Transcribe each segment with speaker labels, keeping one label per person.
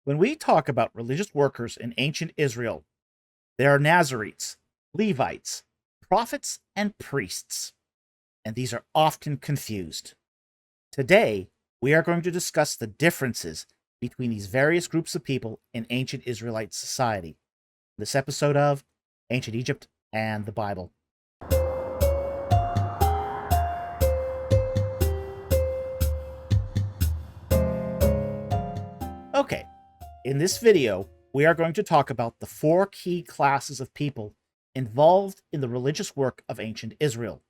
Speaker 1: When we talk about religious workers in ancient Israel, there are Nazirites, Levites, prophets, and priests, and these are often confused. Today, we are going to discuss the differences between these various groups of people in ancient Israelite society. This episode of Ancient Egypt and the Bible. Okay, in this video, we are going to talk about the four key classes of people involved in the religious work of ancient Israel,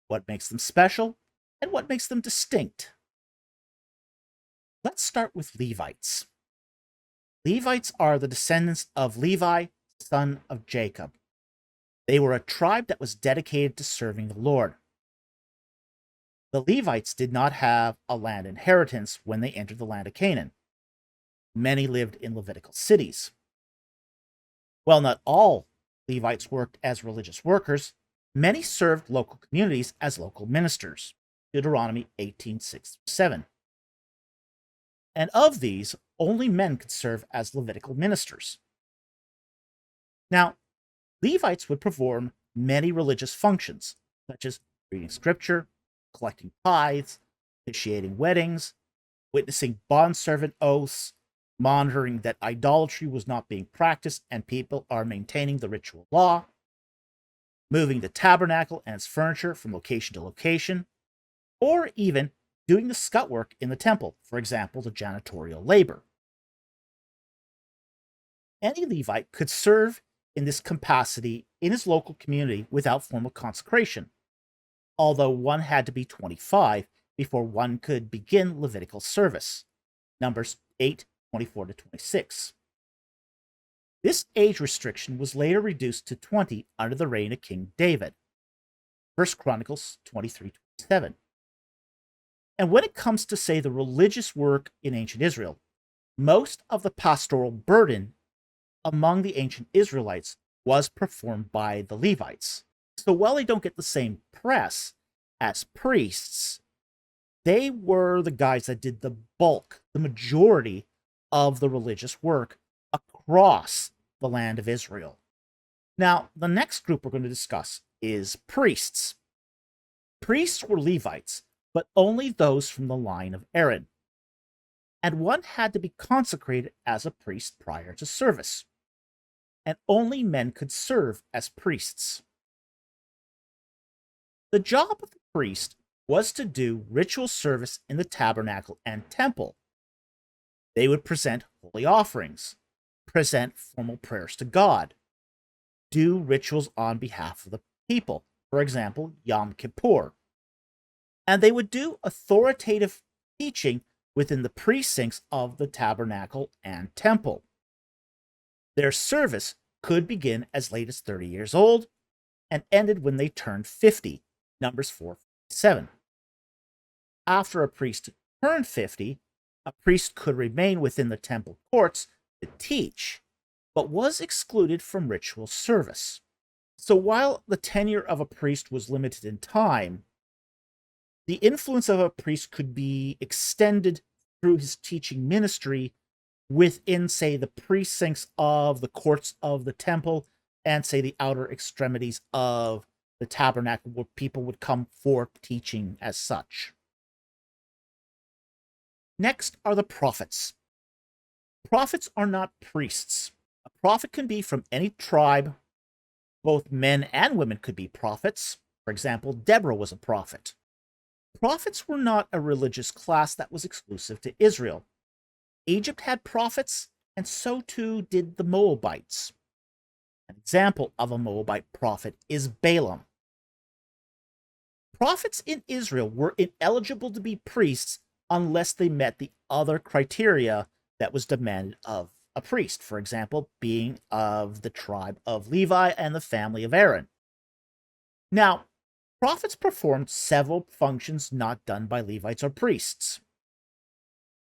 Speaker 1: what makes them special, and what makes them distinct. Let's start with Levites. Levites are the descendants of Levi, son of Jacob. They were a tribe that was dedicated to serving the Lord. The Levites did not have a land inheritance when they entered the land of Canaan. Many lived in Levitical cities. While not all Levites worked as religious workers, many served local communities as local ministers. Deuteronomy 18:6-7. And of these, only men could serve as Levitical ministers. Now, Levites would perform many religious functions, such as reading scripture, collecting tithes, officiating weddings, witnessing bondservant oaths, monitoring that idolatry was not being practiced and people are maintaining the ritual law, moving the tabernacle and its furniture from location to location, or even doing the scut work in the temple, for example, the janitorial labor. Any Levite could serve in this capacity in his local community without formal consecration, although one had to be 25 before one could begin Levitical service. Numbers 8:24-26. This age restriction was later reduced to 20 under the reign of King David. 1 Chronicles 23:27. And when it comes to, say, the religious work in ancient Israel, most of the pastoral burden among the ancient Israelites was performed by the Levites. So while they don't get the same press as priests, they were the guys that did the bulk, the majority of the religious work across the land of Israel. Now, the next group we're going to discuss is priests. Priests were Levites, but only those from the line of Aaron. And one had to be consecrated as a priest prior to service. And only men could serve as priests. The job of the priest was to do ritual service in the tabernacle and temple. They would present holy offerings, present formal prayers to God, do rituals on behalf of the people, for example, Yom Kippur. And they would do authoritative teaching within the precincts of the tabernacle and temple. Their service could begin as late as 30 years old and ended when they turned 50, Numbers 4:7. After a priest turned 50, a priest could remain within the temple courts to teach, but was excluded from ritual service. So while the tenure of a priest was limited in time, the influence of a priest could be extended through his teaching ministry within, say, the precincts of the courts of the temple and, say, the outer extremities of the tabernacle where people would come for teaching as such. Next are the prophets. Prophets are not priests. A prophet can be from any tribe. Both men and women could be prophets. For example, Deborah was a prophet. Prophets were not a religious class that was exclusive to Israel. Egypt had prophets, and so too did the Moabites. An example of a Moabite prophet is Balaam. Prophets in Israel were ineligible to be priests unless they met the other criteria that was demanded of a priest, for example, being of the tribe of Levi and the family of Aaron. Now, prophets performed several functions not done by Levites or priests.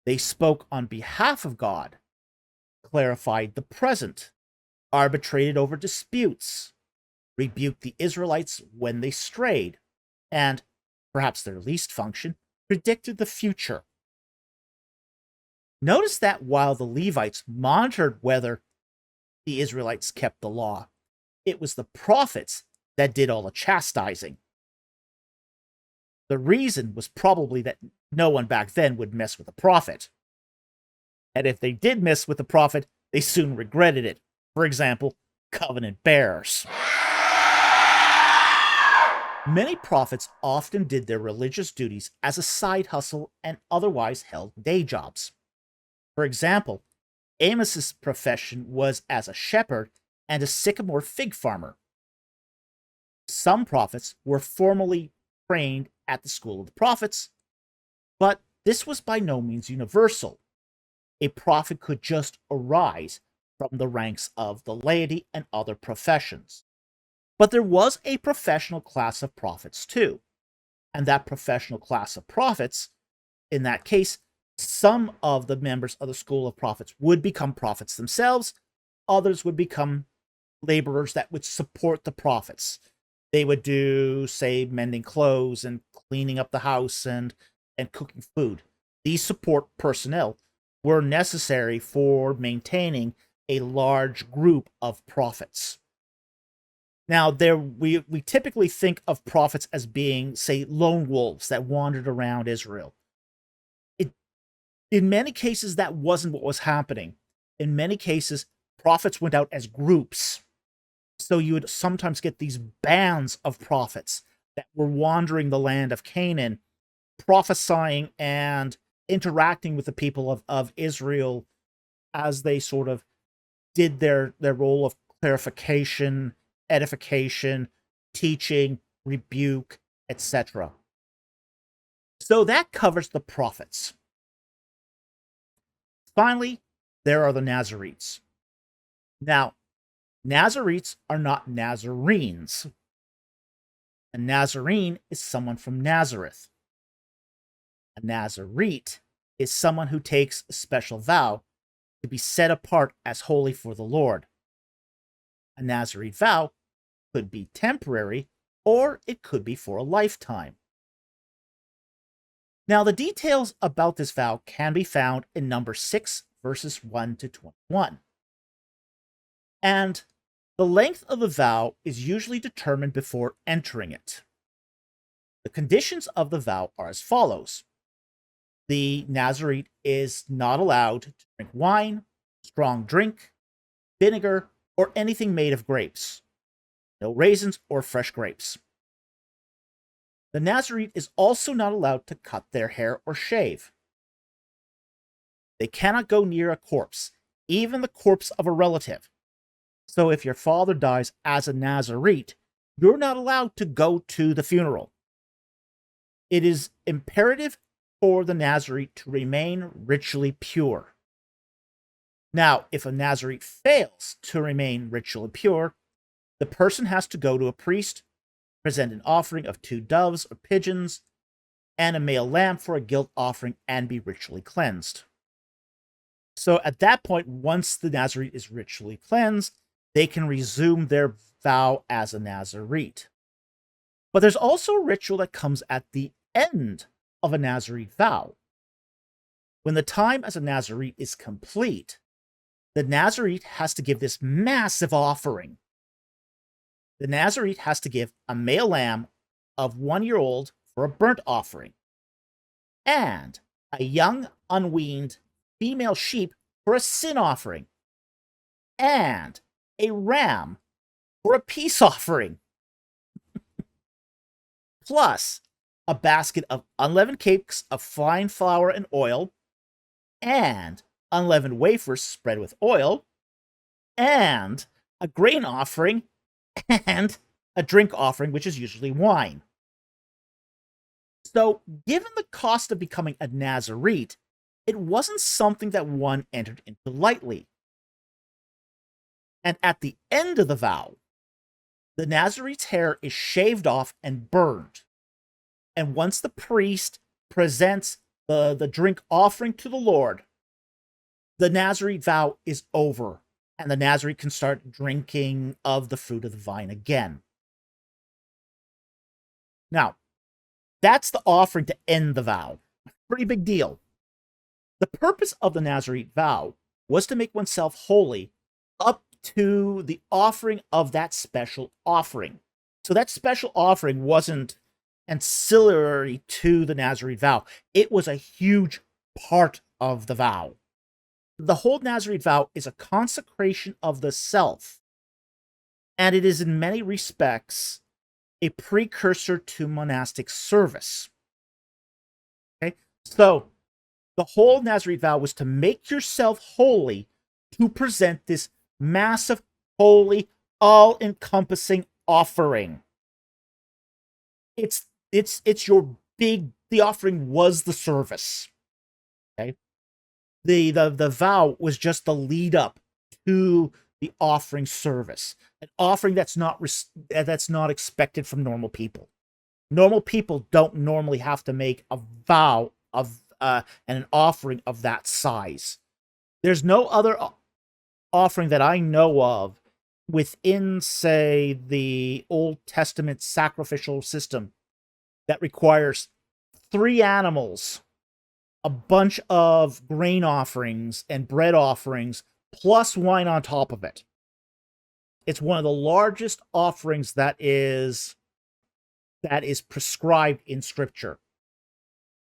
Speaker 1: They spoke on behalf of God, clarified the present, arbitrated over disputes, rebuked the Israelites when they strayed, and, perhaps their least function, predicted the future. Notice that while the Levites monitored whether the Israelites kept the law, it was the prophets that did all the chastising. The reason was probably that no one back then would mess with a prophet. And if they did mess with the prophet, they soon regretted it. For example, covenant bearers. Many prophets often did their religious duties as a side hustle and otherwise held day jobs. For example, Amos's profession was as a shepherd and a sycamore fig farmer. Some prophets were formally trained at the school of the prophets, but this was by no means universal. A prophet could just arise from the ranks of the laity and other professions. But there was a professional class of prophets too, and that professional class of prophets, in that case, some of the members of the school of prophets would become prophets themselves, others would become laborers that would support the prophets. They would do, say, mending clothes and cleaning up the house and cooking food. These support personnel were necessary for maintaining a large group of prophets. Now, we typically think of prophets as being, say, lone wolves that wandered around Israel. In many cases, that wasn't what was happening. In many cases, prophets went out as groups. So you would sometimes get these bands of prophets that were wandering the land of Canaan, prophesying and interacting with the people of Israel as they sort of did their role of clarification, edification, teaching, rebuke, etc. So that covers the prophets. Finally, there are the Nazirites. Now, Nazirites are not Nazarenes. A Nazarene is someone from Nazareth. A Nazirite is someone who takes a special vow to be set apart as holy for the Lord. A Nazirite vow could be temporary, or it could be for a lifetime. Now, the details about this vow can be found in Numbers 6, verses 1 to 21. And the length of the vow is usually determined before entering it. The conditions of the vow are as follows. The Nazirite is not allowed to drink wine, strong drink, vinegar, or anything made of grapes. No raisins or fresh grapes. The Nazirite is also not allowed to cut their hair or shave. They cannot go near a corpse, even the corpse of a relative. So if your father dies as a Nazirite, you're not allowed to go to the funeral. It is imperative for the Nazirite to remain ritually pure. Now, if a Nazirite fails to remain ritually pure, the person has to go to a priest, present an offering of 2 doves or pigeons, and a male lamb for a guilt offering, and be ritually cleansed. So at that point, once the Nazirite is ritually cleansed, they can resume their vow as a Nazirite. But there's also a ritual that comes at the end of a Nazirite vow. When the time as a Nazirite is complete, the Nazirite has to give this massive offering. The Nazirite has to give a male lamb of 1 year old for a burnt offering, and a young, unweaned female sheep for a sin offering, and a ram for a peace offering, plus a basket of unleavened cakes of fine flour and oil, and unleavened wafers spread with oil, and a grain offering, and a drink offering, which is usually wine. So, given the cost of becoming a Nazirite, it wasn't something that one entered into lightly. And at the end of the vow, the Nazirite's hair is shaved off and burned. And once the priest presents the drink offering to the Lord, the Nazirite vow is over, and the Nazirite can start drinking of the fruit of the vine again. Now, that's the offering to end the vow. Pretty big deal. The purpose of the Nazarite vow was to make oneself holy up to the offering of that special offering. So that special offering wasn't ancillary to the Nazarite vow. It was a huge part of the vow. The whole Nazarite vow is a consecration of the self, and it is in many respects a precursor to monastic service. Okay, so the whole Nazarite vow was to make yourself holy to present this massive, holy, all-encompassing offering. It's your big. The offering was the service. Okay, the vow was just the lead up to the offering service, an offering that's not expected from normal people. Normal people don't normally have to make a vow of and an offering of that size. There's no other offering that I know of within, say, the Old Testament sacrificial system that requires 3 animals, a bunch of grain offerings and bread offerings, plus wine on top of it. It's one of the largest offerings that is prescribed in Scripture.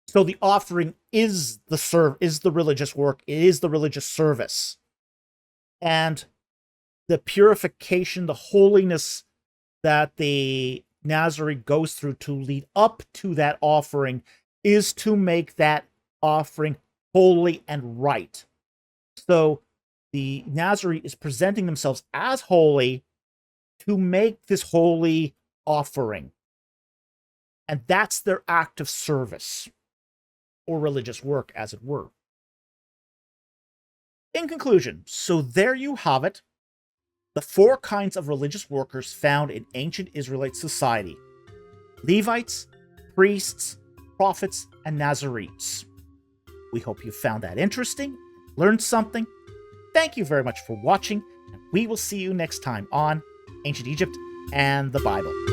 Speaker 1: So the offering is the religious work, it is the religious service. And the purification, the holiness that the Nazarite goes through to lead up to that offering is to make that offering holy and right. So the Nazarite is presenting themselves as holy to make this holy offering. And that's their act of service, or religious work, as it were. In conclusion, so there you have it, the 4 kinds of religious workers found in ancient Israelite society: Levites, priests, prophets, and Nazirites. We hope you found that interesting, learned something. Thank you very much for watching, and we will see you next time on Ancient Egypt and the Bible.